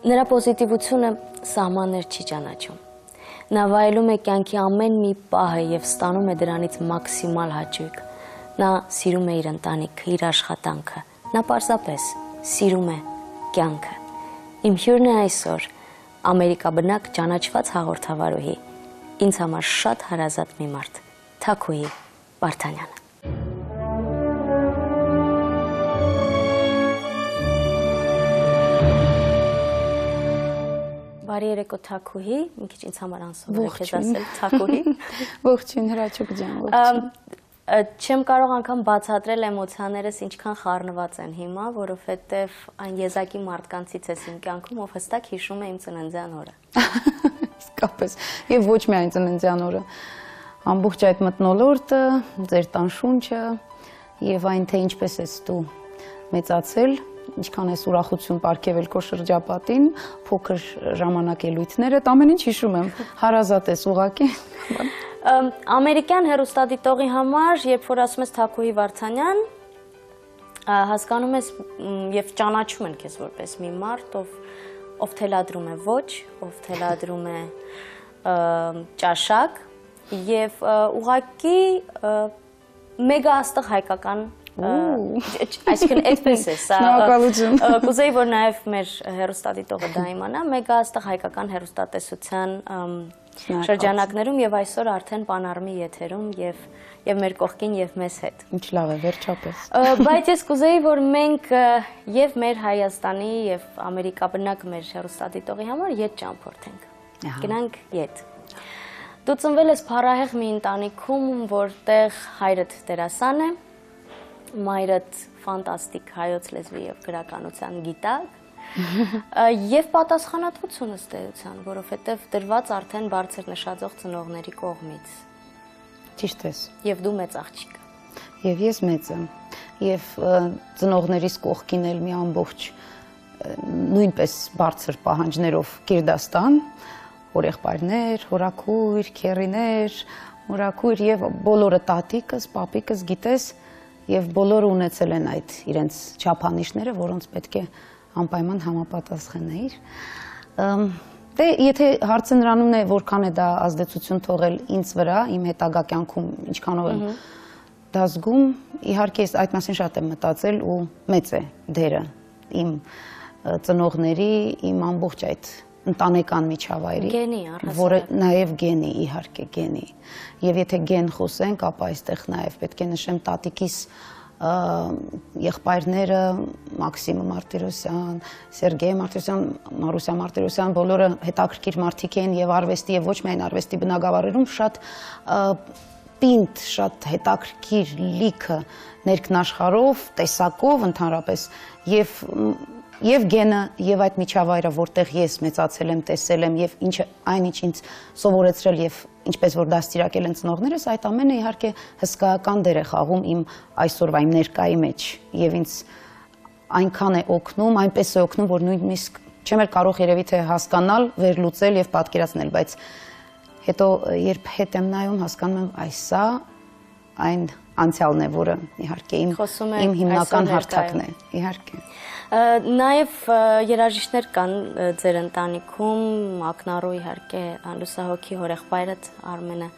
Նրա պոզիտիվությունը սահմաններ չի ճանաչում։ Նա վայելում է կյանքի ամեն մի պահը և ստանում է դրանից մաքսիմալ հաճույք։ Նա սիրում է իր ընտանիքը, իր աշխատանքը։ Նա պարզապես սիրում է կյանքը։ Իմ հյուրն է այսօր ամերիկաբնակ ճանաչված հաղորդավարուհի, ինձ համար շատ հարազատ մի մարդ, Թաքուհի Վարդանյանը։ Բարի երեկո Թաքուհի, մի քիչ ինձ համար անսովոր է քեզ ասել Թաքուհի։ Ողջույն Հրաչուկ ջան, ողջույն։ Չեմ կարող անգամ բացատրել էմոցիաներս ինչքան խառնված են հիմա, որովհետև այն եզակի մարդկանցից ես իմ կյանքում, ով հստակ հիշում է իմ ծննդյան օրը։ Իսկապես, եւ ոչ միայն ծննդյան օրը, ամբողջ այդ մթնոլորտը, ձեր տան շունչը եւ այն թե ինչպես ես դու մեծացել, ինչքան ես ուրախություն պարգևել քո շրջապատին, փոքր ժամանակելույթները, ամեն ինչ հիշում եմ, հարազատ ես ուղղակի։ Ամերիկյան հեռուստադիտողի համար, երբ որ ասում ես Թաքուհի Վարդանյան, հասկանում ես եւ ճանաչում են քեզ որպես մի մարդ, ով թելադրում է ոչ, ով թելադրում է ճաշակ եւ ուղղակի մեգա աստղ հայկական այսինքն այդպես է սա կուզեի որ նաեւ մեր հեռուստադիտողը դա իմանա մեգա աստղ հայկական հեռուստատեսության շրջանակներում եւ այսօր արդեն Պանարմի եթերում եւ մեր կողքին եւ մեզ հետ։ Ինչ լավ է, վերջապես։ Բայց ես կուզեի որ մենք եւ մեր Հայաստանի եւ ամերիկաբնակ մեր հեռուստադիտողի համար ետ ճամփորդենք։ Գնանք ետ։ Դու ծնվել ես փառահեղ մի ընտանիքում, որտեղ հայրդ դերասան է, մայրդ ֆանտաստիկ հայոց լեզվի եւ գրականության գիտակ եւ պատասխանատվություն ըստ էության, որովհետեւ դրված արդեն բարձր նշաձող ծնողների կողմից։ Ճիշտ ես։ Եվ դու մեծ աղջիկ։ Եվ ես մեծ եմ։ Եվ ծնողներիս կողքին էլ մի ամբողջ նույնպես բարձր պահանջներով Կիրդաստան, հորեղբայրներ, հորաքույր, քեռիներ, մորաքույր եւ բոլորը տատիկս, պապիկս, գիտես, եւ բոլորը ունեցել են այդ իրենց չափանիշները, որոնց պետք է անպայման համապատասխանեիր։ Դե եթե հարցը նրանում է, որքան է դա ազդեցություն թողել ինձ վրա, իմ հետագա կյանքում ինչքանով եմ դա զգում, իհարկե ես այդ մասին շատ եմ մտածել ու մեծ է դերը իմ ծնողների, իմ ամբողջ այդ ընտանեկան միջավայրի, որը նաև գենի, իհարկե գենի։ Եվ եթե գեն խոսենք, ապա այստեղ նաև պետք է նշեմ տատիկիս եղբայրները, Մաքսիմը Մարտիրոսյան, Սերգեյ Մարտիրոսյան, Մարուսյա Մարտիրոսյան, բոլորը հետաքրքիր մարդիկ են եւ արվեստի եւ ոչ միայն արվեստի բնագավառերում շատ պինդ, շատ հետաքրքիր լիքը ներքնաշխարհով, տեսակով ընդհանրապես եւ գենը եւ այդ միջավայրը, որտեղ ես մեծացել եմ, տեսել եմ եւ այնինչ ինձ սովորեցրել եւ ինչպես որ դաստիարակել են ծնողներս, այդ ամենը իհարկե հսկայական դեր է խաղում իմ այսօրվա իմ ներկայի մեջ եւ ինձ այնքան է օգնում, այնպես է օգնում, որ նույնիսկ չեմ էլ կարող երևի թե հասկանալ, վերլուծել եւ պատկերացնել, բայց հետո երբ հետ եմ նայում, հասկանում եմ այսա այն անցյալն է, որը իհարկե իմ հիմնական հարթակն է, իհարկե։ Նաև երաժիշտներ կան ձեր ընտանիքում, ակնառու իհարկե լուսահոգի հորեղբայրդ Արմենը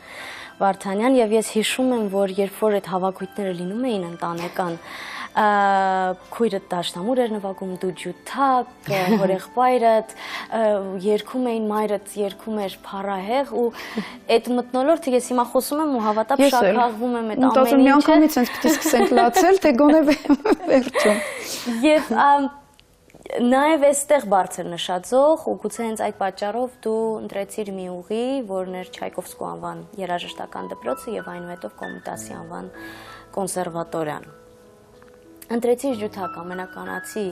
Վարդանյան եւ ես հիշում եմ, որ երբ որ այդ հավաքույթները լինում էին ընտանեկան, քույրդ դաշնամուր էր նվագում, դու ջութակ, հորեղբայրդ երգում էին, մայրդ երգում էր փառահեղ ու այդ մթնոլորտը ես հիմա խոսում եմ ու հավատա շատ խաղվում եմ այդ ամեն ինչը։ Մի անգամից ինձ պետք է սկսենք լացել, թե գոնե վերջում։ Եվ նաև այստեղ բարձր նշաձող ու գուցե հենց այդ պատճառով դու ընտրեցիր մի ուղի, որն էր Չայկովսկու անվան երաժշտական դպրոցը եւ այնուհետև Կոմիտասի անվան կոնսերվատորիան։ Ընտրեցիր ջութակ ամենականացի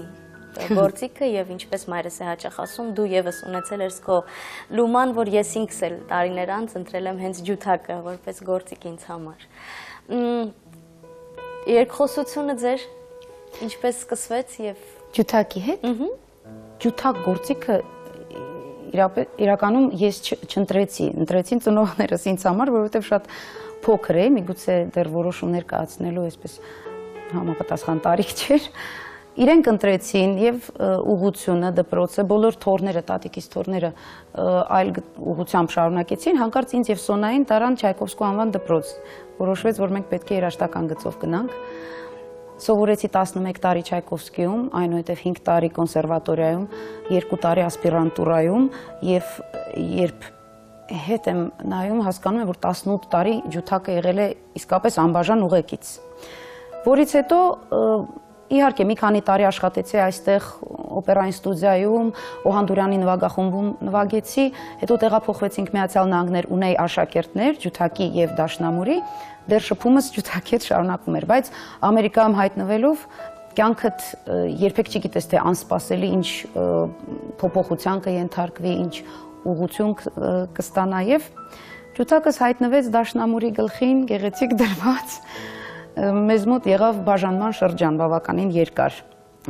գործիքը եւ ինչպես մայրս է հաճախ ասում, դու եւս ունեցել ես քո լուման, որ ես ինքս էլ տարիներ անց ընտրել եմ հենց ջութակը որպես գործիք ինձ համար։ Երկխոսությունը ձեր ինչպես սկսվեց եւ ջութակի հետ։ Ջութակ գործիքը իրականում ես ընտրեցին ծնողներս ինձ համար, որովհետեւ շատ փոքր է, միգուցե դեռ որոշումներ կայացնելու այսպես համապատասխան տարիք չէր իրենք ընտրեցին եւ ուղղությունը դպրոցը, բոլոր թորները, տատիկիս թորները այլ ուղղությամբ շարունակեցին, հանկարծ ինձ եւ Սոնային տարան Չայկովսկու անվան դպրոց։ Որոշվեց, որ մենք պետք է երաժշտական գծով գնանք։ Սովորեցի 11 տարի Չայկովսկիում, այնուհետև 5 տարի կոնսերվատորիայում, 2 տարի ասպիրանտուրայում եւ երբ հետ եմ նայում, հասկանում եմ, որ 18 տարի ջութակը եղել է իսկապես անբաժան ուղեկից։ Որից հետո իհարկե մի քանի տարի աշխատեցի այստեղ օպերային ստուդիայում, Օհանդուրյանի նվագախումբում նվագեցի, հետո տեղափոխվեցինք Միացյալ Նահանգներ, ունեի աշակերտներ, ջութակի եւ դաշնամուրի, դեռ շփումս ջութակի հետ շարունակվում էր, բայց Ամերիկայում հայտնվելով կյանքդ երբեք չգիտես թե անսպասելի ինչ փոփոխության կենթարկվի, ինչ ուղղություն կստանա եւ ջութակս հայտնվեց դաշնամուրի գլխին, գեղեցիկ դրված, մեզ մոտ եղավ բաժանման շրջան բավականին երկար,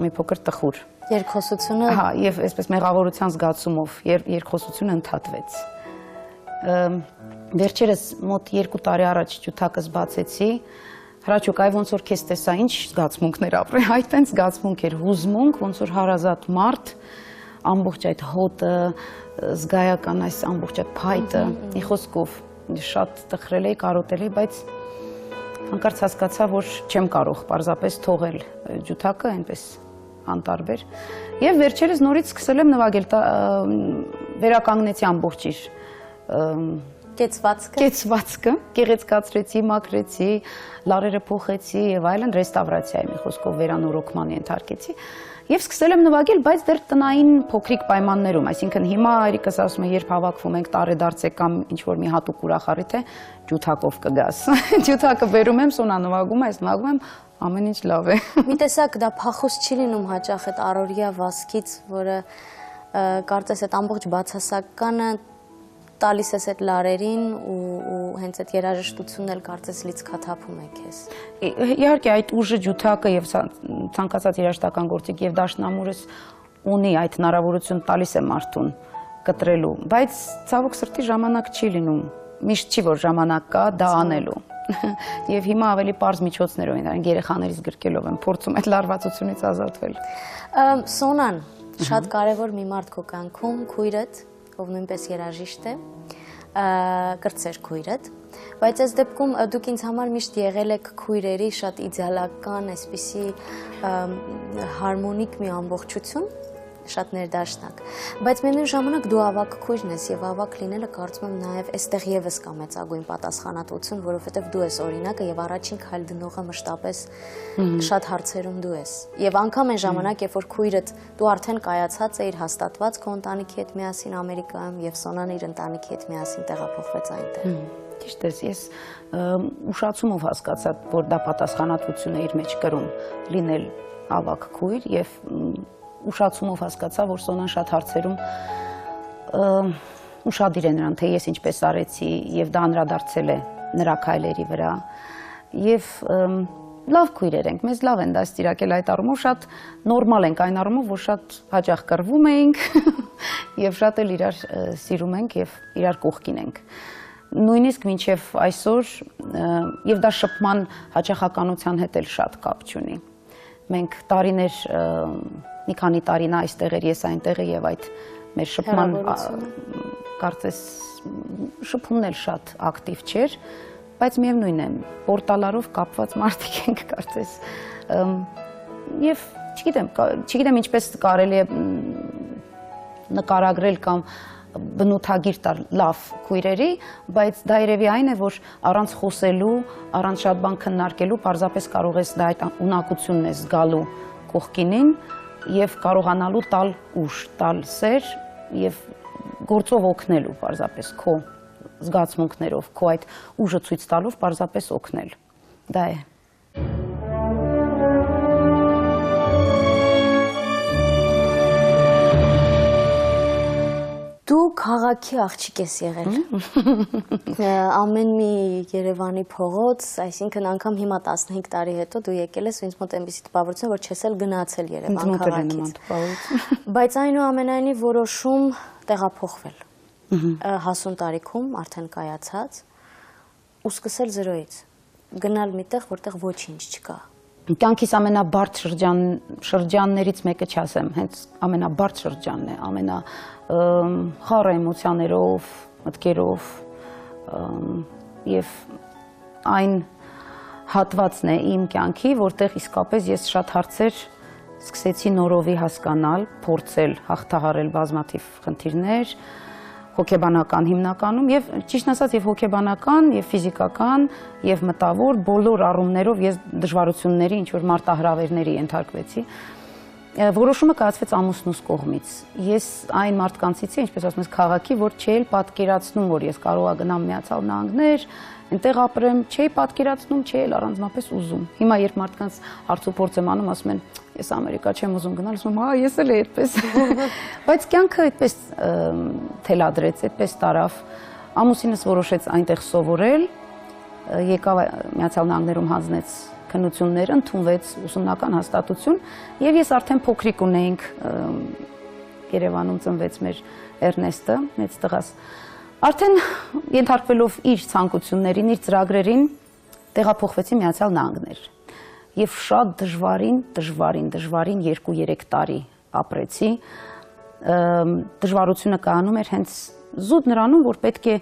մի փոքր տխուր։ Երկխոսությունը։ Հա, եւ այսպես մեղավորության զգացումով երկխոսությունը ընդհատվեց։ Վերջերս մոտ 2 տարի առաջ ջութակս բացեցի, հրաչուկ, այ ոնց որ քեզ տեսա, ինչ զգացմունքներ ապրի, այդ տենց զգացմունք էր, հուզմունք, ոնց որ հարազատ մարդ, ամբողջ այդ հոտը, զգայական այս ամբողջ այդ փայտը, մի խոսքով շատ տխրել էի, կարոտել էի, բայց հանկարծ հասկացա, որ չեմ կարող պարզապես թողել ջութակը այնպես անտարբեր։ Եվ վերջերս նորից սկսել եմ նվագել, վերականգնեցի ամբողջ իր կեցվածքը, գեղեցկացրեցի, մաքրեցի, լարերը փոխեցի եւ այլն, ռեստավրացիայի մի խոսքով վերանորոգման ենթարկեցի եւ սկսել եմ նվագել, բայց դեռ տնային փոքրիկ պայմաններում, այսինքն հիմա հայրիկս ասում է, երբ հավաքվում ենք տարեդարձ կամ ինչ որ մի հատուկ ուրախարիթ է, ջութակով կգաս։ Ջութակը բերում եմ, Սոնա նվագում է, ես նվագում եմ, ամեն ինչ լավ է։ Մի տեսակ դա փախուստ չի լինում հաճախ այդ առօրյա վազքից, որը կարծես այդ ամբողջ բացասականը տալիս ես այդ լարերին ու հենց այդ երաժշտությունն էլ կարծես լիցքաթափում է քեզ։ Իհարկե այդ ուժը ջութակը եւ ցանկացած երաժշտական գործիք եւ դաշնամուրս ունի այդ հնարավորություն տալիս է մարդուն կտրելու, բայց ցավոք սրտի ժամանակ չի լինում։ Միշտ չի որ ժամանակ կա դա անելու։ Եվ հիմա ավելի པարզ միջոցներ ունեն, երեխաներից գրկելով եմ փորձում այդ լարվածությունից ազատվել։ Սոնան, շատ կարևոր մի մարդ քո կյանքում, քույրդ, ով նույնպես երաժիշտ է, կրտսեր քույրդ, բայց այս դեպքում դուք ինձ համար միշտ եղել եք քույրերի շատ իդեալական, այսպիսի հարմոնիկ մի ամբողջություն, շատ ներդաշնակ, բայց միևնույն ժամանակ դու ավագ քույրն ես եւ ավագ լինելը կարծում եմ նաեւ այստեղ եւս կա մեծագույն պատասխանատվություն, որովհետեւ դու ես օրինակը եւ առաջին քայլ դնողը մշտապես շատ հարցերում դու ես։ Եվ անգամ այն ժամանակ, երբ որ քույրդ դու արդեն կայացած էիր, հաստատված քո ընտանիքի հետ միասին Ամերիկայում եւ Սոնան իր ընտանիքի հետ միասին տեղափոխվեց այնտեղ։ Ճիշտ է, ես ուշացումով հասկացա, որ դա պատասխանատվություն է իր մեջ կրում լինել ավագ քույր եւ ուշացումով հասկացա, որ Սոնան շատ հարցերում ուշադիր է նրան, թե ես ինչպես արեցի եւ դա անդրադարձել է նրա քայլերի վրա եւ լավ քույրեր ենք, մեզ լավ են դաստիարակել այդ առումով, շատ նորմալ ենք այն առումով, որ շատ հաճախ կռվում էինք եւ շատ էլ իրար սիրում ենք եւ իրար կողքին ենք։ Նույնիսկ մինչեւ այսօր եւ դա շփման հաճախականության հետ էլ շատ կապ չունի։ Մենք տարիներ մի քանի տարի նա այստեղ էր, ես այնտեղ եւ այդ մեր շփման կարծես շփումն էլ շատ ակտիվ չէր, բայց միևնույն է, պորտալարով կապված մարդիկ ենք կարծես։ Եվ չգիտեմ ինչպես կարելի է նկարագրել կամ բնութագիր տալ լավ քույրերի, բայց դա երևի այն է, որ առանց խոսելու, առանց շատ բան քննարկելու, պարզապես կարող ես դա այդ ունակությունն է զգալու կողքինին եւ կարողանալու տալ ուժ, տալ սեր եւ գործով օգնելու պարզապես քո զգացմունքներով, քո այդ ուժը ցույց տալով պարզապես օգնել։ Դա է։ Դու քաղաքի աղջիկ ես եղել։ Ամեն մի Երևանի փողոց, այսինքն անգամ հիմա 15 տարի հետո դու եկել ես ու ինձ մոտ այնպիսի տպավորություն, որ չես էլ գնացել Երևան քաղաքից։ Բայց այնուամենայնիվ որոշում տեղափոխվել։ Հասուն տարիքում արդեն կայացած ու սկսել զրոյից։ Գնալ միտեղ, որտեղ ոչինչ չկա։ կյանքիս ամենաբարդ շրջաններից մեկը չասեմ, հենց ամենաբարդ շրջանն է, խառը էմոցիաներով, մտքերով եւ այն հատվածն է իմ կյանքի, որտեղ իսկապես ես շատ հարցեր սկսեցի նորովի հասկանալ, փորձել հաղթահարել բազմաթիվ խնդիրներ, հոգեբանական հիմնականում եւ ճիշտ ասած եւ հոգեբանական եւ ֆիզիկական եւ մտավոր բոլոր առումներով ես դժվարությունների ինչ որ մարտահրավերների ենթարկվեցի։ Որոշումը կայացվեց ամուսնուս կողմից։ Ես այն մարդկանցից եմ, ինչպես ասում ես, քաղաքի, որ չէի պատկերացնում, որ ես կարող գնամ Միացյալ Նահանգներ, այնտեղ ապրեմ, չէի պատկերացնում, չէի առանձնապես ուզում։ Հիմա երբ մարդկանց հարցուփորձ եմ անում, ասում են, ես Ամերիկա չեմ ուզում գնալ, ասում եմ, ես էլ այդպես։ Բայց կյանքը այդպես թելադրեց, այդպես տարավ։ Ամուսինս որոշեց այնտեղ սովորել, եկավ Միացյալ Նահանգներում հանձնեց քննությունները, ընդունվեց ուսումնական հաստատություն եւ ես արդեն փոքրիկ ունեինք Երևանում ծնվեց մեր Էրնեստը, մեծ տղաս։ Արդեն ենթարկվելով իր ցանկություններին, իր ծրագրերին տեղափոխվեցի Միացյալ Նահանգներ եւ շատ դժվարին 2-3 տարի ապրեցի։ Դժվարությունը կայանում էր հենց զուտ նրանում, որ պետք է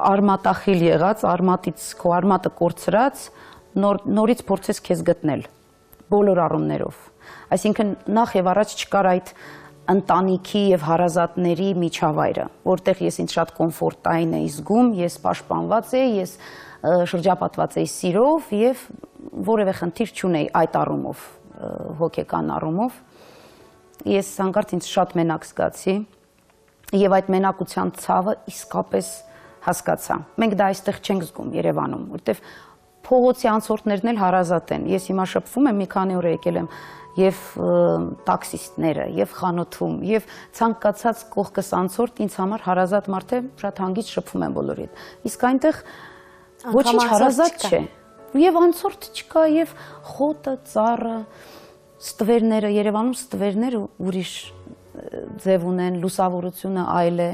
արմատախիլ եղած, քո արմատը կորցրած նորից փորձես քեզ գտնել բոլոր առումներով։ Այսինքն նախ եւ առաջ չկար այդ ընտանիքի եւ հարազատների միջավայրը, որտեղ ես ինձ շատ կոմֆորտային էի զգում, ես պաշտպանված էի, ես շրջապատված էի սիրով եւ որևէ խնդիր չունեի այդ առումով, հոգեկան առումով։ Ես հանկարծ ինձ շատ մենակ զգացի եւ այդ մենակության ցավը իսկապես հասկացա։ Մենք դա այստեղ չենք զգում Երևանում, որտեղ փողոցի անցորդներն էլ հարազատ են։ Ես հիմա շփվում եմ, մի քանի օր եկել եմ եւ տաքսիստները, եւ խանութում, եւ ցանկացած կողքս անցորդ ինձ համար հարազատ մարդ է, շատ հանգիստ շփվում եմ բոլորի հետ։ Իսկ այնտեղ ոչինչ հարազատ չէ։ Եվ անցորդ չկա, եւ խոտը, ծառը, ստվերները, Երևանում ստվերները ուրիշ ձև ունեն, լուսավորությունը այլ է։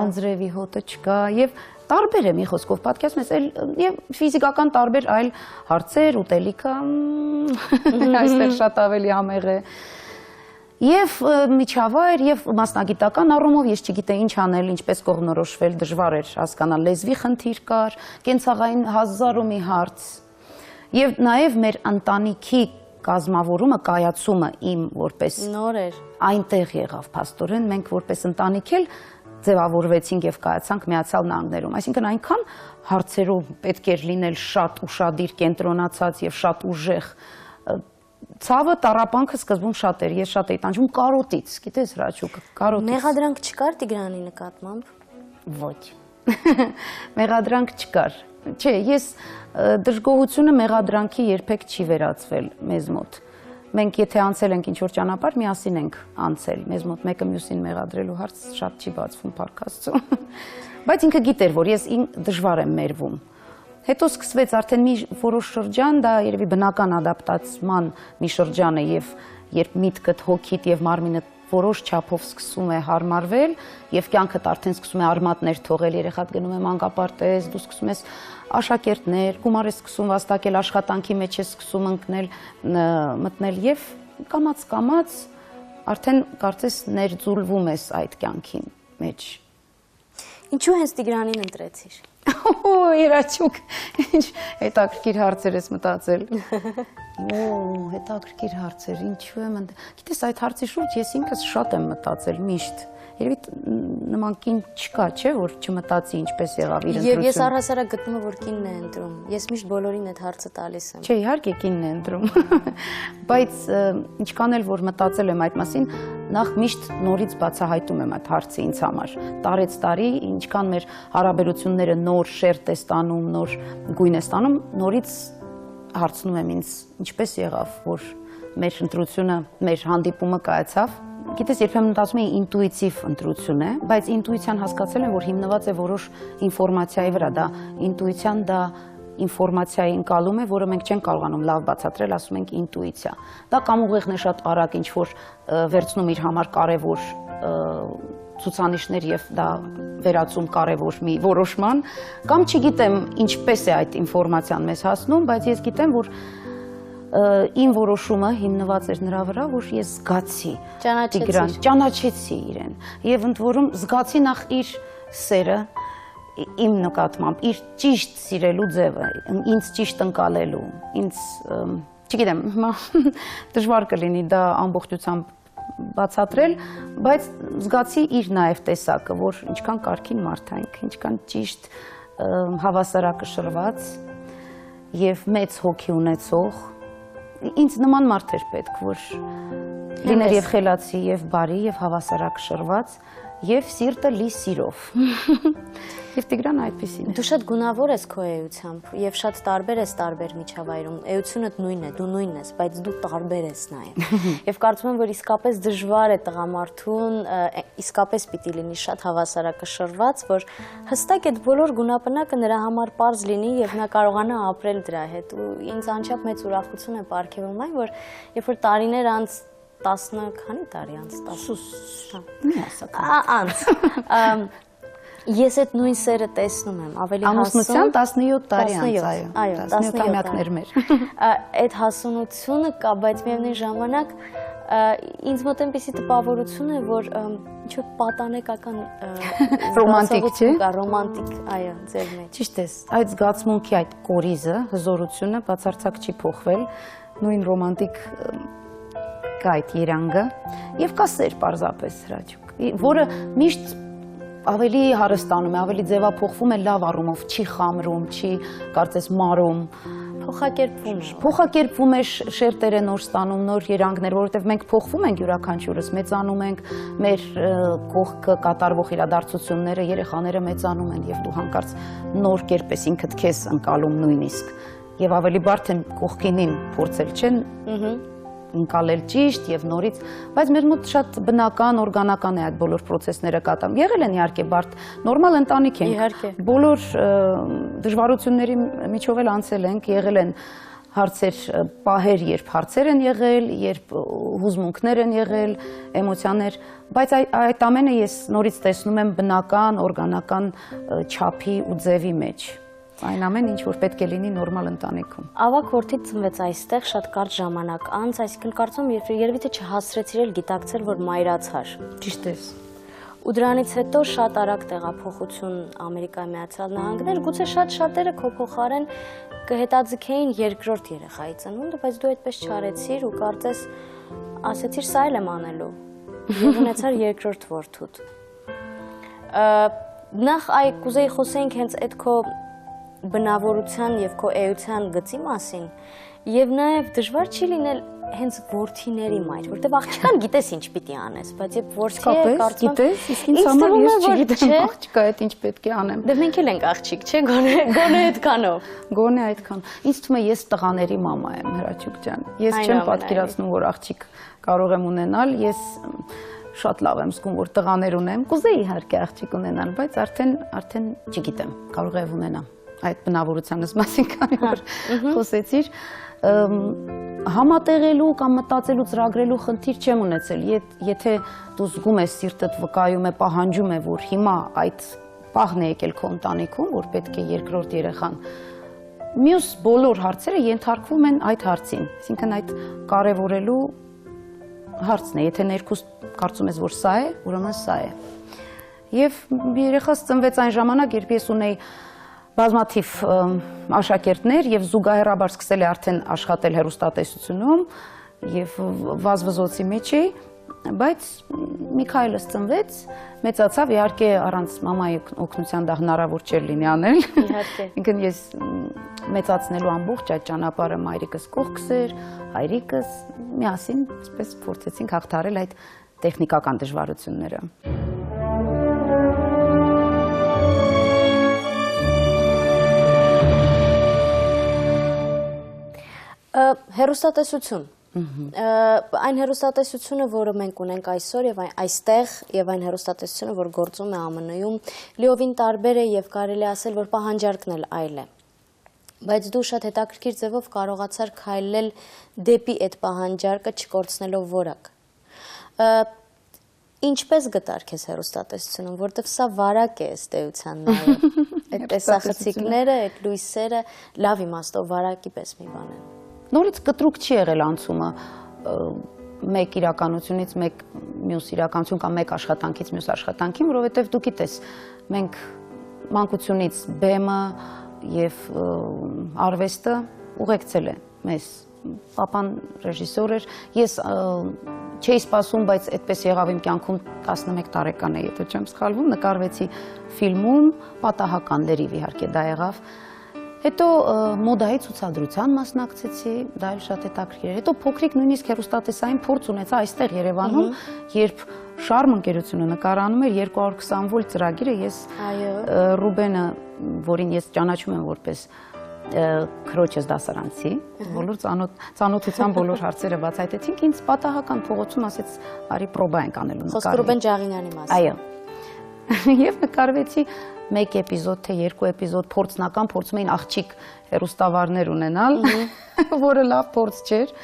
Անձրևի հոտը չկա եւ տարբեր է մի խոսքով պատկերացնում ես, եւ ֆիզիկական տարբեր այլ հարցեր, ուտելիքը այստեղ շատ ավելի համեղ է։ Եվ միջավայր եւ մասնագիտական առումով ես չգիտեի ինչ անել, ինչպես կողմնորոշվել, դժվար էր հասկանալ, լեզվի խնդիր կար, կենցաղային հազար ու մի հարց։ Եվ նաեւ մեր ընտանիքի կազմավորումը, կայացումը իմ որպես նոր էր, այնտեղ եղավ փաստորեն, մենք որպես ընտանիք էլ ձևավորվեցինք եւ կայացանք Միացյալ Նահանգներում, այսինքն այնքան հարցերով պետք էր լինել շատ ուշադիր, կենտրոնացած եւ շատ ուժեղ։ Ցավը տառապանքը սկզբում շատ էր, ես շատ էի տանջվում կարոտից, գիտես Ռաչուկ, կարոտից։ Մեղադրանք չկար Տիգրանի նկատմամբ։ Ոչ։ Մեղադրանք չկար։ Չէ, ես դժգոհությունը մեղադրանքի երբեք չի վերածվել մեզ մոտ։ Մենք եթե անցել ենք ինչ-որ ճանապարհ, միասին ենք անցել, մեզ մոտ մեկը մյուսին մեղադրելու հարց շատ չի բացվում Փառք Աստծո։ Բայց ինքը գիտեր, որ ես դժվար եմ մերվում։ Հետո սկսվեց արդեն մի որոշ շրջան, դա երևի բնական ադապտացման մի շրջան է եւ երբ միտքդ, հոգիդ եւ մարմինդ որոշ չափով սկսում է հարմարվել եւ կյանքդ արդեն սկսում է արմատներ թողել, երեխադ գնում է մանկապարտեզ, դու սկսում ես աշակերտներ, գումար ես սկսում վաստակել, աշխատանքի մեջ ես սկսում մտնել եւ կամաց արդեն կարծես ներձուլվում ես այդ կյանքի մեջ։ Ինչու հենց Տիգրանին ընտրեցիր։ Երաչուկ, ինչ հետաքրքիր հարցեր ես մտածել։ Հետաքրքիր հարցեր, ինչու եմ գիտես այդ հարցի շուրջ ես ինքս շատ եմ մտածել միշտ։ Երևի նման կին չկա, չէ, որ չմտածի ինչպես եղավ իր ընտրությունը։ Եվ ես առհասարակ գտնում եմ, որ կինն է ընտրում։ Ես միշտ բոլորին այդ հարցը տալիս եմ։ Չէ, իհարկե կինն է ընտրում։ Բայց ինչքան էլ որ մտածել եմ այդ մասին, նախ միշտ նորից բացահայտում եմ այդ հարցը ինձ համար։ Տարեց տարի, ինչքան մեր հարաբերությունները նոր շերտ է ստանում, նոր գույն է ստանում, նորից հարցնում եմ ինձ, ինչպես եղավ, որ մեր ընտրությունը, մեր հանդիպումը կայացավ։ Գիտես, երբեմն մտածում եմ ինտուիտիվ ընտրություն է, բայց ինտուիցիան հասկացել եմ, որ հիմնված է որոշ ինֆորմացիայի վրա, դա ինտուիցիան դա ինֆորմացիայի ընկալում է, որը մենք չենք կարողանում լավ բացատրել, ասում ենք ինտուիցիա։ Դա կամ ուղիղն է շատ արագ ինչ որ վերցնում իր համար կարևոր ցուցանիշներ եւ դա վերածում կարևոր մի որոշման, կամ չգիտեմ ինչպես է այդ ինֆորմացիան մեզ հասնում, բայց ես գիտեմ, որ իմ որոշումը հիմնված էր նրա վրա, որ ես զգացի ճանաչեցի իրեն եւ ընդ որում զգացի նախ իր սերը իմ նկատմամբ, իր ճիշտ սիրելու ձևը, ինձ ճիշտ ընկալելու, ինձ չգիտեմ, հիմա դժվար կլինի դա ամբողջությամբ բացատրել, բայց զգացի իր նաև տեսակը, որ ինչքան կարգին մարդ է, ինչքան ճիշտ հավասարակշռված եւ մեծ հոգի ունեցող, ինձ նման մարդ էր պետք, որ լիներ եւ խելացի, եւ բարի, եւ հավասարակշռված, եւ սիրտը լի սիրով։ Եվ Տիգրանը այդպեսին է։ Դու շատ գունավոր ես քո էությամբ եւ շատ տարբեր ես տարբեր միջավայրում։ Էությունդ նույնն է, դու նույնն ես, բայց դու տարբեր ես նաեւ։ Եվ կարծում եմ, որ իսկապես դժվար է տղամարդուն, իսկապես պիտի լինի շատ հավասարակշռված, որ հստակ այդ բոլոր գունապնակը նրա համար པարզ լինի եւ նա կարողանա ապրել դրա հետ։ Ու ինձ անչափ մեծ ուրախություն է պարգևում այն, որ երբ որ տարիներ անց 10 քանի տարի անց 10 մի ասական անց ես այդ նույն սերը տեսնում եմ, ավելի հասուն ամուսնության 17 տարի անց, այո, 17-ամյակներ մեր։ Այդ հասունությունը կա, բայց միևնույն ժամանակ ինձ մոտ այնպիսի տպավորություն է, որ ինչ-որ պատանեկական ռոմանտիկ, չէ՞։ Ռոմանտիկ, այո, ձեր մեջ։ Ճիշտ ես, այդ զգացմունքի այդ կորիզը, հզորությունը բացարձակ չի փոխվել, նույն ռոմանտիկ կա այդ երանգը եւ կա սեր պարզապես հրաչուկ, որը միշտ ավելի հարստանում է, ավելի ձևափոխվում է լավ առումով, չի խամրում, չի կարծես մարում, փոխակերպվում է, շերտերը նոր ստանում, նոր երանգներ, որովհետև մենք փոխվում ենք յուրաքանչյուրս, մեծանում ենք, մեր կողքը կատարվող իրադարձությունները, երեխաները մեծանում են եւ դու հանկարծ նոր կերպ ես ինքդ քեզ ընկալում նույնիսկ եւ ավելի բարդ է կողքինին փորձել, չեն ընկալել ճիշտ եւ նորից, բայց մեր մոտ շատ բնական, օրգանական է այդ բոլոր process-ները կատարում։ Եղել են իհարկե բարդ, նորմալ ընտանիք ենք։ Բոլոր դժվարությունների միջով էլ անցել ենք, եղել են հարցեր, պահեր, երբ հարցեր են եղել, երբ հուզմունքներ են եղել, էմոցիաներ, բայց այդ ամենը ես նորից տեսնում եմ բնական, օրգանական չափի ու ձևի մեջ։ Այն ամեն ինչ, որ պետք է լինի նորմալ ընտանիքում։ Ավագ որդիդ ծնվեց այստեղ շատ կարճ ժամանակ անց, այսինքն կարծում եմ, երևի թե չհասցրեցիր էլ գիտակցել, որ մայրացար։ Ճիշտ ես։ Ու դրանից հետո շատ արագ տեղափոխություն Ամերիկայի Միացյալ Նահանգներ, գուցե շատ շատերը քո փոխարեն կհետաձգեին երկրորդ երեխայի ծնունդը, բայց դու այդպես չարեցիր ու կարծես ասեցիր սա էլ եմ անելու։ Եվ ունեցար երկրորդ որդուդ։ Նախ կուզեի խոսենք հենց այդ քո բնավորության եւ քո էության գծի մասին եւ նաեւ դժվար չի լինել հենց որդիների մայր, որտեվ աղջկան գիտես ինչ պիտի անես, բայց երբ որդի է կարծում եմ, գիտես, իսկ ինձ համար ես չգիտեմ աղջկա այդ ինչ պետք է անեմ։ Դե մենք էլ ենք աղջիկ, չէ՞, գոնե այդքանով։ Գոնե այդքան։ Ինձ թվում է ես տղաների մամա եմ, Հրաչուկ ջան։ Ես չեմ պատկերացնում, որ աղջիկ կարող եմ ունենալ, ես շատ լավ եմ զգում, որ տղաներ ունեմ, կուզեի իհարկե աղջիկ ունենալ, բայց արդեն չգիտեմ, կարող եմ ունենամ այդ բնավորությանս մասին քանի որ խոսեցիր, համատեղելու կամ մտածելու ծրագրելու խնդիր չեմ ունեցել, եթե դու զգում ես սիրտդ վկայում է, պահանջում է, որ հիմա այդ պահն է եկել քո ընտանիքում, որ պետք է երկրորդ երեխան, մյուս բոլոր հարցերը ենթարկվում են այդ հարցին, այսինքն այդ կարևորելու հարցն է, եթե ներքուստ կարծում ես, որ սա է, ուրեմն սա է։ Եվ երեխաս ծնվեց այն ժամանակ, երբ ես ունեի բազմաթիվ աշակերտներ եւ զուգահեռաբար սկսել է արդեն աշխատել հեռուստատեսությունում եւ վազվզոցի մեջ էի, բայց Միքայելս ծնվեց, մեծացավ, իհարկե առանց մամայի օգնության դա հնարավոր չէր լինի անել։ Իհարկե։ Ինքն ես մեծացնելու ամբողջ այդ ճանապարհը մայրիկս կողքս էր, հայրիկս միասին այսպես փորձեցինք հաղթահարել այդ տեխնիկական դժվարությունները։ Հեռուստատեսություն։ Այն հեռուստատեսությունը, որը մենք ունենք այսօր եւ այստեղ եւ այն հեռուստատեսությունը, որ գործում է ԱՄՆ-ում, լիովին տարբեր է եւ կարելի ասել, որ պահանջարկն էլ այլ է։ Բայց դու շատ հետաքրքիր ձևով կարողացար քայլել դեպի այդ պահանջարկը չկորցնելով որակ։ Ինչպես գտար քեզ հեռուստատեսությունում, որտեվ սա վարակ է ըստ էության նաեւ։ Այդ տեսախցիկները, այդ լույսերը լավ իմաստով վարակի պես մի բան են։ նորից կտրուկ չի եղել անցումը մեկ իրականությունից մեկ մյուս իրականություն կամ մեկ աշխատանքից մյուս աշխատանքին, որովհետև դու գիտես, մենք մանկությունից բեմը եւ արվեստը ուղեկցել է մեզ Պապան ռեժիսոր էր, ես չէի սպասում, բայց այդպես եղավ իմ կյանքում 11 տարեկան է, եթե չեմ սխալվում, նկարվեցի ֆիլմում, պատահական լրիվ իհարկե դա եղավ։ Հետո մոդայի ցուցադրության մասնակցեցի, դա էլ շատ հետաքրքիր էր։ Հետո փոքրիկ նույնիսկ հեռուստատեսային փորձ ունեցա այստեղ Երևանում, երբ Շարմ ընկերությունը նկարանում էր 220 վոլտ ծրագիրը, ես Ռուբենը, որին ես ճանաչում եմ որպես քրոջս դասարանցի, բոլոր ծանոթության բոլոր հարցերը բացահայտեցինք, ինձ պատահական փողոցում ասեց, արի պրոբա ենք անելու նկարի։ Խոսքը Ռուբեն Ջաղինյանի մասին։ Այո։ Եվ նկարվեցի մեկ էպիզոդ, թե երկու էպիզոդ փորձնական, փորձում էին աղջիկ հեռուստավարներ ունենալ, որը լավ փորձ չէր։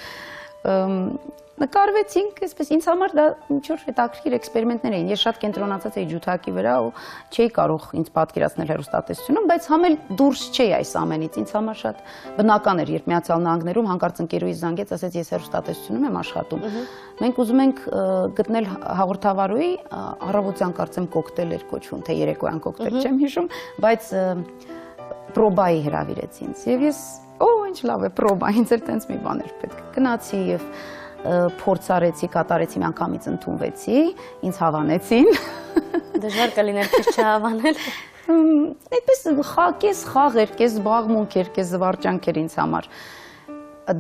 Նկարվեցինք, այսպես ինձ համար դա ինչ-որ հետաքրքիր էքսպերիմենտներ էին։ Ես շատ կենտրոնացած էի ջութակի վրա ու չէի կարող ինձ պատկերացնել հեռուստատեսությունում, բայց համ էլ դուրս չէի այս ամենից։ Ինձ համար շատ բնական էր, երբ Միացյալ Նահանգներում հանկարծ ընկերուհիս զանգեց, ասեց ես հեռուստատեսությունում եմ աշխատում։ Մենք ուզում ենք գտնել հաղորդավարուի, առավոտյան կարծեմ կոկտեյլ էր կոչվում, թե երեկոյան կոկտեյլ, չեմ հիշում, բայց պրոբայի հրավիրեց ինձ։ Եվ ես, ինչ լավ է պրոբա, ինձ էլ տենց մի բան էր պետք։ Գնացի եւ փորձարեցի, կատարեցի, միանգամից ընդունվեցի, ինձ հավանեցին։ Դժվար կլիներ քեզ չհավանել։ Այդպես կես խաղ էր, կես զբաղմունք էր, կես զվարճանք էր ինձ համար։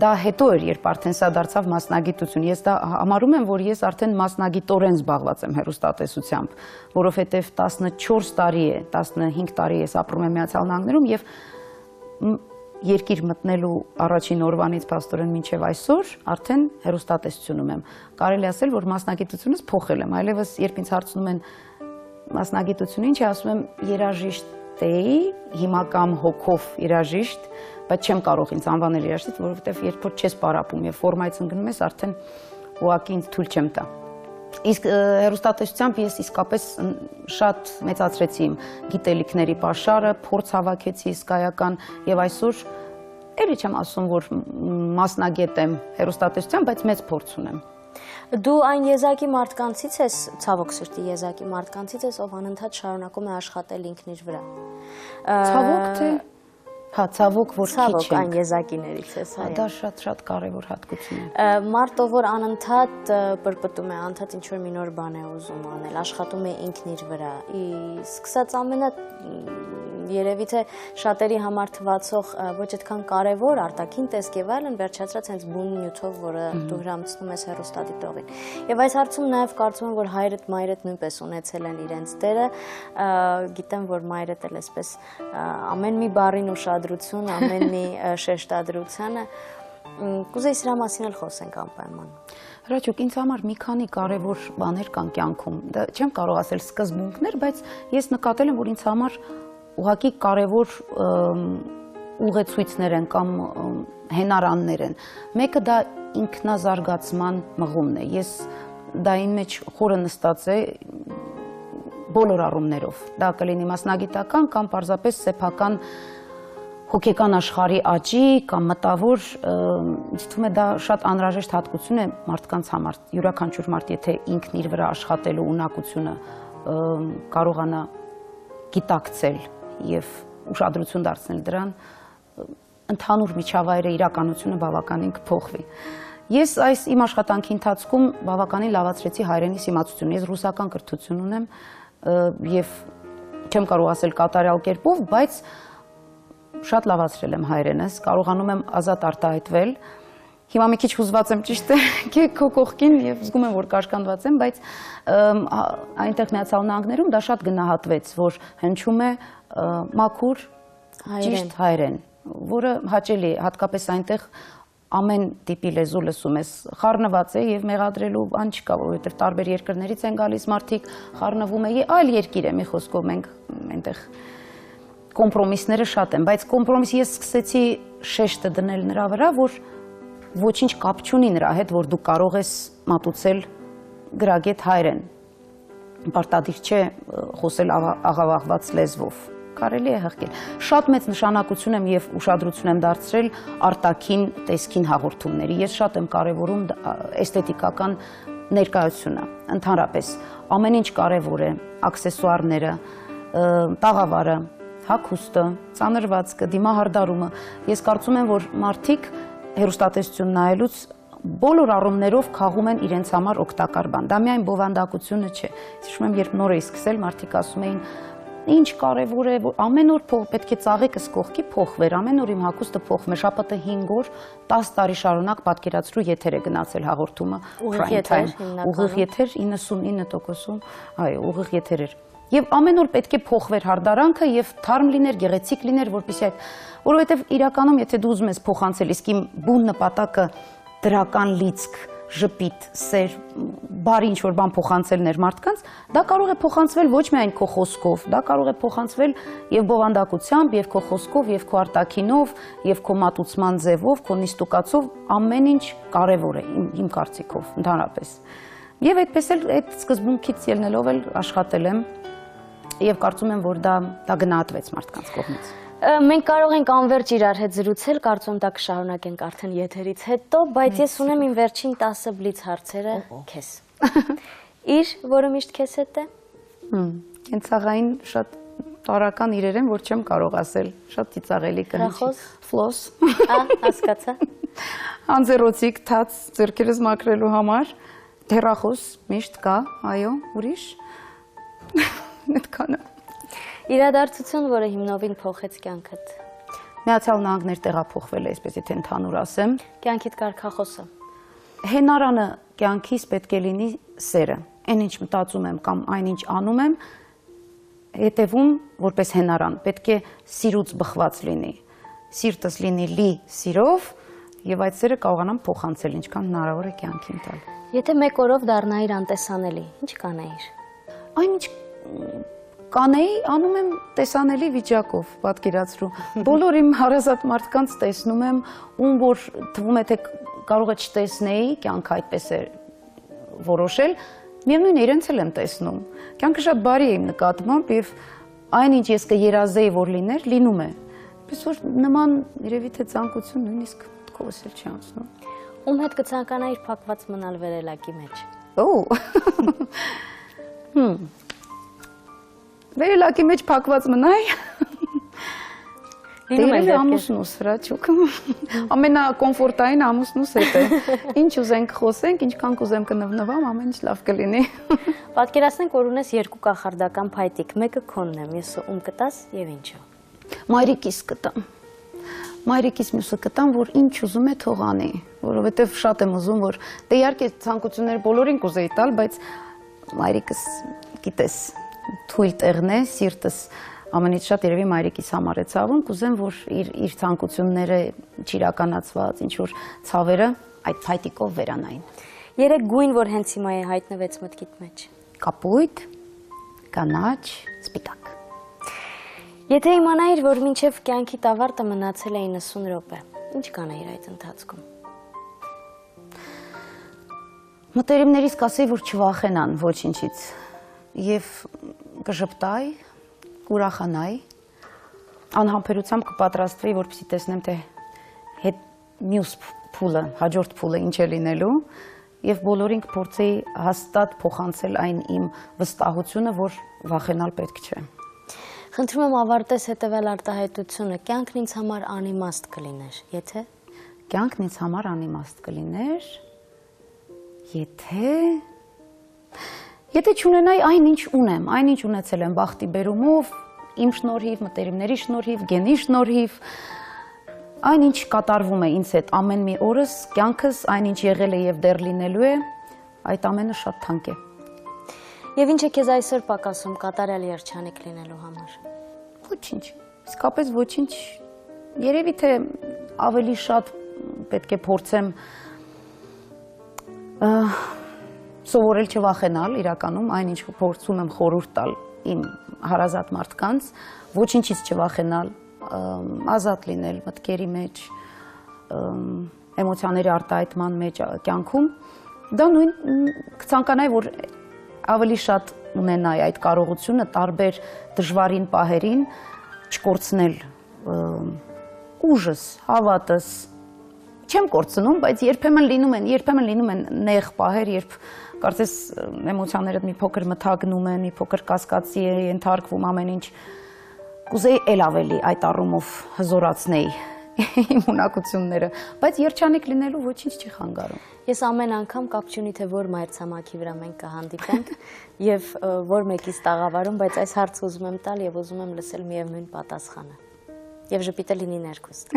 Դա հետո էր, երբ արդեն սա դարձավ մասնագիտություն։ Ես դա համարում եմ, որ ես արդեն մասնագիտորեն զբաղված եմ հեռուստատեսությամբ, որովհետև 14 տարի է, 15 տարի ես ապրում եմ Միացյալ Նահանգներում եւ երկիր մտնելու առաջին օրվանից փաստորեն մինչև այսօր արդեն հեռուստատեսությունում եմ։ Կարելի ասել, որ մասնագիտությունս փոխել եմ, այլևս երբ ինձ հարցնում են մասնագիտությունը ինչ է, ասում եմ երաժիշտ էի, հիմա կամ հոգով երաժիշտ, բայց չեմ կարող ինձ անվանել երաժիշտ, որովհետև երբ որ չես պարապում եւ ֆորմայից ընկնում ես, արդեն ուղղակի ինձ թույլ չեմ տա։ Իսկ հեռուստատեսությամբ ես իսկապես շատ մեծացրեցի իմ գիտելիքների պաշարը, փորձ հավաքեցի իսկայական եւ այսօր էլի չեմ ասում, որ մասնագետ եմ հեռուստատեսությամբ, բայց մեծ փորձ ունեմ։ Դու այն եզակի մարդկանցից ես, ցավոք սրտի եզակի մարդկանցից ես, ով անընդհատ շարունակում է աշխատել ինքն իր վրա։ Ցավոք թե Հա, ցավոք, որ քիչ ենք։ Ցավոք այն եզակիներից ես, այո։ Դա շատ կարևոր հատկություն է։ Մարդը, որ անընդհատ պրպտում է, անընդհատ ինչ-որ մի նոր բան է ուզում անել, աշխատում է ինքն իր վրա։ Սկսած ամենը երևի թե շատերի համար թվացող ոչ այդքան կարևոր արտաքին տեսք եւ այլն վերջացրած հենց բուն նյութով, որը դու հրամցնում ես հեռուստադիտողին։ Եվ այս հարցում նաեւ կարծում եմ, որ հայրդ, մայրդ նույնպես ունեցել են իրենց դերը, գիտեմ, որ մայրդ էլ էսպես ամեն մի բառին ուշադրություն, ամեն մի շեշտադրությունը, կուզեի սրա մասին էլ խոսենք անպայման։ Հրաչուկ, ինձ համար մի քանի կարևոր բաներ կան կյանքում, դա չեմ կարող ասել սկզբունքներ, բայց ես նկատել եմ, որ ինձ համար ուղղակի կարևոր ուղեցույցներ են կամ հենարաններ են։ Մեկը դա ինքնազարգացման մղումն է։ Ես դա իմ մեջ խորը նստած է բոլոր առումներով։ Դա կլինի մասնագիտական կամ պարզապես սեփական հոգեկան աշխարհի աճի կամ մտավոր, ինձ թվում է դա շատ անհրաժեշտ հատկություն է մարդկանց համար։ Յուրաքանչյուր մարդ, եթե ինքն իր վրա աշխատելու ունակությունը կարողանա գիտակցել եւ ուշադրություն դարձնել դրան, ընդհանուր միջավայրը, իրականությունը բավականին կփոխվի։ Ես այս իմ աշխատանքի ընթացքում բավականին լավացրեցի հայրենի իմացությունը։ Ես ռուսական կրթություն ունեմ եւ չեմ կարող ասել կատարյալ կերպով, բայց շատ լավացրել եմ հայրենս, կարողանում եմ ազատ արտահայտվել։ Հիմա մի քիչ հուզված եմ, ճիշտ է, քո կողքին եւ զգում եմ, որ կաշկանդված եմ, բայց այնտեղ Միացյալ Նահանգներում դա շատ գնահատվեց, որ հնչում է մաքուր ճիշտ հայրեն, որը հաճելի է, հատկապես այնտեղ ամեն տիպի լեզու լսում ես, խառնված է եւ մեղադրելու բան չկա, որովհետեւ տարբեր երկրներից են գալիս մարդիկ, խառնվում է, այլ երկիր է, մի խոսքով մենք այնտեղ կոմպրոմիսները շատ են, բայց կոմպրոմիս ես սկսեցի շեշտը դնել նրա վրա, որ ոչինչ կապ չունի նրա հետ, որ դու կարող ես մատուցել գրագետ հայրեն։ Պարտադիր չէ խոսել աղավաղված լեզվով կարելի է հղկել։ Շատ մեծ նշանակություն եմ եւ ուշադրություն եմ դարձրել արտաքին տեսքին հաղորդումների։ Ես շատ եմ կարևորում էսթետիկական ներկայությունը, ընդհանրապես ամեն ինչ կարևոր է, աքսեսուարները, տաղավարը, հագուստը, ծանրվածքը, դիմահարդարումը։ Ես կարծում եմ, որ մարդիկ հեռուստատեսություն նայելուց բոլոր առումներով քաղում են իրենց համար օգտակար բան։ Դա միայն բովանդակությունը չէ։ Հիշում եմ, երբ նոր էի սկսել, մարդիկ ասում էին, ինչ կարևոր է, որ ամեն օր պետք է ծաղիկս կողքի փոխվեր, ամեն օր իմ հագուստը փոխվում է, շաբաթը 5 օր, 10 տարի շարունակ պատկերացրու եթեր է գնացել հաղորդումը, ուղիղ եթեր 99%-ում, այո, ուղիղ եթեր էր։ Եվ ամեն օր պետք է փոխվեր հարդարանքը եւ թարմ լիներ, գեղեցիկ լիներ, որպեսզի այդ, որովհետեւ իրականում եթե դու ուզում ես փոխանցել, իսկ իմ բուն նպատակը դրական լիցք, ժպիտ, սեր, բարի ինչ-որ բան փոխանցելն էր մարդկանց, դա կարող է փոխանցվել ոչ միայն քո խոսքով, դա կարող է փոխանցվել եւ բովանդակությամբ, եւ քո խոսքով, եւ քո արտաքինով, եւ քո մատուցման ձևով, քո նիստուկացով, ամեն ինչ կարեւոր է իմ կարծիքով, ընդհանրապես։ Եվ այդպես էլ այդ սկզբունքից ելնելով էլ աշխատել եմ եւ կարծում եմ, որ դա գնահատվեց մարդկանց կողմից։ Մենք կարող ենք անverջ իրար հետ զրուցել, կարծում դա կշարունակենք արդեն եթերից հետո, բայց ես ունեմ իմ վերջին 10 բլից հարցերը քեզ։ Իր, որը միշտ քեզ հետ է։ Կենցաղային շատ տարական իրեր են, որ չեմ կարող ասել, շատ ծիծաղելի կհնչի։ Ֆլոս։ Հասկացա։ Անձեռոցիկ թաց ձեռքերս մաքրելու համար, թեռախոս միշտ կա, այո, ուրիշ։ Այդքանը։ Իրադարձություն, որը հիմնովին փոխեց կյանքդ։ Միացյալ Նահանգներ տեղափոխվել է, այսպես եթե ընդհանուր ասեմ։ Կյանքիդ կարգախոսը։ Հենարանը կյանքիս պետք է լինի սերը։ Այն ինչ մտածում եմ կամ այնինչ անում եմ, հետևում որպես հենարան, պետք է սիրուց բխված լինի։ Սիրտս լինի լի սիրով եւ այդ սերը կարողանամ փոխանցել ինչքան հնարավոր է կյանքին տալ։ Եթե մեկ օրով դառնայիր անտեսանելի, ինչ կանեիր։ Այնինչ կանեի, անում եմ տեսանելի վիճակով, պատկերացրու։ Բոլոր իմ հարազատ մարդկանց տեսնում եմ, ում որ թվում է թե կարող է չտեսնեի, կյանքը այդպես է որոշել, միևնույն է իրենց էլ եմ տեսնում։ Կյանքը շատ բարի է իմ նկատմամբ եւ այնինչ ես կերազեի, որ լիներ, լինում է։ Պես որ նման երևի թե ցանկություն նույնիսկ մտքովս էլ չի անցնում։ Ում հետ կցանկանայիր փակված մնալ վերելակի մեջ։ Վերելակի մեջ փակված մնայ։ Լինում է ամուսնուս, հրաչուկ։ Ամենակոմֆորտային ամուսնուս հետ է։ Ինչ ուզենք խոսենք, ինչքան կուզեմ կնվնվամ, ամեն ինչ լավ կլինի։ Պատկերացնենք, որ ունես երկու կախարդական փայտիկ, մեկը քոնն է, մյուսը ում կտաս եւ ինչու։ Մայրիկիս կտամ։ Մայրիկիս մյուսը կտամ, որ ինչ ուզում է թող անի, որովհետեւ շատ եմ ուզում, որ դե իհարկե ցանկություններ բոլորին կուզեի տալ, բայց մայրիկս գիտես թույլ տեղն է, սիրտս ամենից շատ երևի մայրիկիս համար է ցավում, կուզեմ, որ իր ցանկությունները չիրականացված, ինչ որ ցավերը այդ փայտիկով վերանային։ Երեք գույն, որ հենց հիմա է հայտնվեց մտքիդ մեջ։ Կապույտ, կանաչ, սպիտակ։ Եթե իմանայիր, որ մինչև կյանքիդ ավարտը մնացել է 90 րոպե, ինչ կանեիր այդ ընթացքում։ Մտերիմներից կասեի, որ չվախենան ոչինչից եւ կժպտայի, կուրախանայի, անհամբերությամբ կպատրաստվեի, որպեսզի տեսնեմ, թե մյուս փուլը, հաջորդ փուլը ինչ է լինելու եւ բոլորին կփորձեի հաստատ փոխանցել այն իմ վստահությունը, որ վախենալ պետք չէ։ Խնդրում եմ ավարտես հետևել արտահայտությունը, կյանքն ինձ համար անիմաստ կլիներ, եթե։ Կյանքն ինձ համար անիմաստ կլիներ, եթե չունենայի այնինչ ունեմ, այնինչ ունեցել եմ բախտի բերումով, իմ շնորհիվ, մտերիմների շնորհիվ, գենի շնորհիվ, այնինչ կատարվում է ինձ հետ ամեն մի օրս, կյանքս, այնինչ եղել է եւ դեռ լինելու է, այդ ամենը շատ թանկ է։ Եվ ինչ է քեզ այսօր պակասում կատարյալ երջանիկ լինելու համար։ Ոչինչ, իսկապես ոչինչ, երևի թե ավելի շատ պետք է փորձեմ սովորել չվախենալ իրականում, այնինչ փորձում եմ խորհուրդ տալ իմ հարազատ մարդկանց, ոչինչից չվախենալ, ազատ լինել մտքերի մեջ, էմոցիաների արտահայտման մեջ կյանքում, դա նույն կցանկանայի, որ ավելի շատ ունենայի այդ կարողությունը տարբեր դժվարին պահերին, չկորցնել ուժս, հավատս, չեմ կորցնում, բայց երբեմն լինում են նեղ պահեր, երբ կարծես էմոցիաներդ մի փոքր մթագնում են, մի փոքր կասկածի է ենթարկվում ամեն ինչ։ Կուզեի էլ ավելի այդ առումով հզորացնեի իմ ունակությունները, բայց երջանիկ լինելու ոչինչ չի խանգարում։ Ես ամեն անգամ կապ չունի թե որ մայրցամաքի վրա մենք կհանդիպենք եւ որ մեկից տաղավարում, բայց այս հարցը ուզում եմ տալ եւ ուզում եմ լսել միևնույն պատասխանը։ Եվ ժպիտը լինի ներքուստ։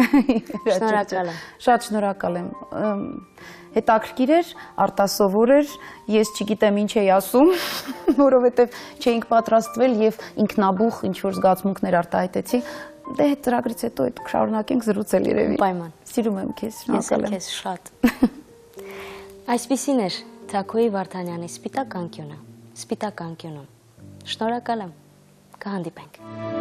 Շնորհակալ եմ։ Շատ շնորհակալ եմ։ Հետաքրքիր էր, արտասովոր էր, ես չգիտեմ ինչ էի ասում, որովհետև չէինք պատրաստվել եւ ինքնաբուխ ինչ որ զգացմունքներ արտահայտեցի։ Դե հետ ծրագրից հետո այդ շարունակենք զրուցել երևի։ Պայման։ Սիրում եմ քեզ, Ես շնորհակալ եմ։ քեզ շատ։ Այսպիսին էր Թակոյի Վարդանյանի Սպիտակ անկյունը։ Շնորհակալ եմ։ Կհանդիպենք։